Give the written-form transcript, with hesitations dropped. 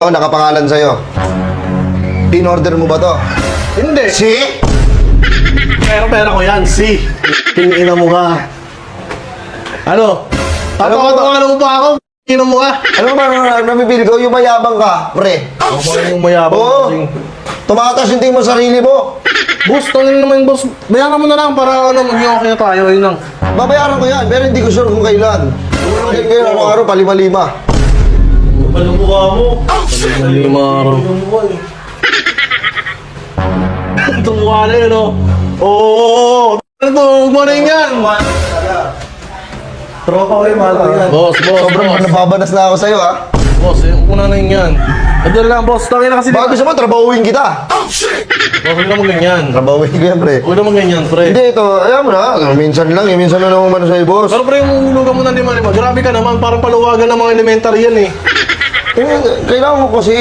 Nakapangalan sa'yo. In-order mo ba to? Hindi. Si? Pera ko yan, si. Tingina mo ka. Ano? Tatawag mo ba ako? Tingina mo ka. Ano ba namipili ko? Yung mayabang ka, pre. Ako yung mayabang. Oo. Tumataas yung tingin mo sa sarili mo. Boss, tangin naman boss. Bayaran mo na lang para ano, maging okay na tayo. Yun lang. Babayaran ko yan, pero hindi ko sure kung kailan. Kung ngayon, araw-araw, palima-lima. Paano mukha mo? Lima araw. Ito mukha na yun, oh. Oo. Ano to? Huwag mo na yun yan. Tropa ko yung mahal ko yan. Boss. Sobrang nababanas na ako sa'yo, ha? Boss, yung una na yun yan. Ito lang, boss. Tangin na kasi. Baka gusto mo, trabahuin kita. Boss, huwag naman ganyan. Trabahuin ko yan, pre. Huwag naman ganyan, pre. Hindi, ito, alam mo na, minsan lang naman sa'yo, boss. Pero pre, yung hulugan mo ng lima-lima. Grabe ka naman. Parang paluwagan ng mga elementary yan, eh. Kailangan ko kasi